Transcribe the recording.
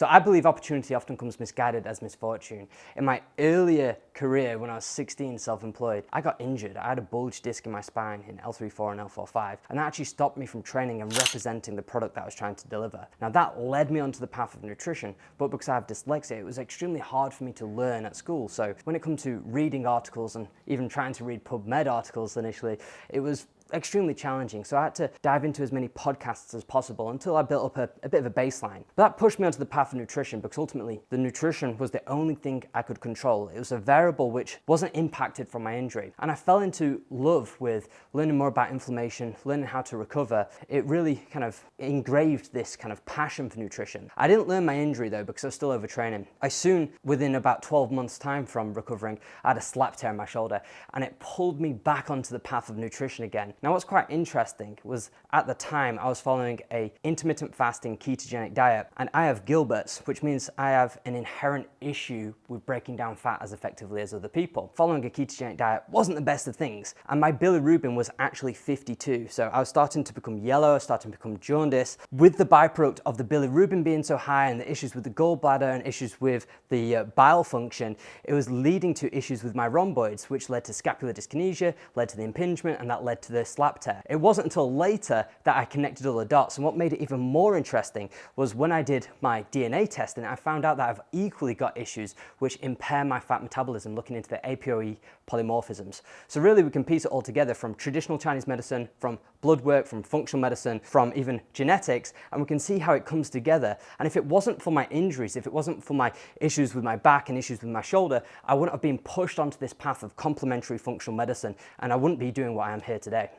So I believe opportunity often comes misguided as misfortune. In my earlier career, when I was 16, self-employed, I got injured. I had a bulged disc in my spine in L3-4 and L4-5, and that actually stopped me from training and representing the product that I was trying to deliver. Now that led me onto the path of nutrition, but because I have dyslexia, it was extremely hard for me to learn at school. So when it comes to reading articles and even trying to read PubMed articles initially, it was extremely challenging. So I had to dive into as many podcasts as possible until I built up a bit of a baseline. But that pushed me onto the path of nutrition because ultimately the nutrition was the only thing I could control. It was a variable which wasn't impacted from my injury. And I fell into love with learning more about inflammation, learning how to recover. It really kind of engraved this kind of passion for nutrition. I didn't learn my injury though because I was still overtraining. I soon, within about 12 months time from recovering, I had a slap tear in my shoulder and it pulled me back onto the path of nutrition again. Now what's quite interesting was at the time I was following a intermittent fasting ketogenic diet, and I have Gilbert's, which means I have an inherent issue with breaking down fat as effectively as other people. Following a ketogenic diet wasn't the best of things, and my bilirubin was actually 52. So I was starting to become yellow, I was starting to become jaundice. With the byproduct of the bilirubin being so high and the issues with the gallbladder and issues with the bile function, it was leading to issues with my rhomboids, which led to scapular dyskinesia, led to the impingement, and that led to the slap tear. It wasn't until later that I connected all the dots, and what made it even more interesting was when I did my DNA testing, I found out that I've equally got issues which impair my fat metabolism, looking into the ApoE polymorphisms. So really we can piece it all together from traditional Chinese medicine, from blood work, from functional medicine, from even genetics, and we can see how it comes together. And if it wasn't for my injuries, if it wasn't for my issues with my back and issues with my shoulder, I wouldn't have been pushed onto this path of complementary functional medicine, and I wouldn't be doing what I am here today.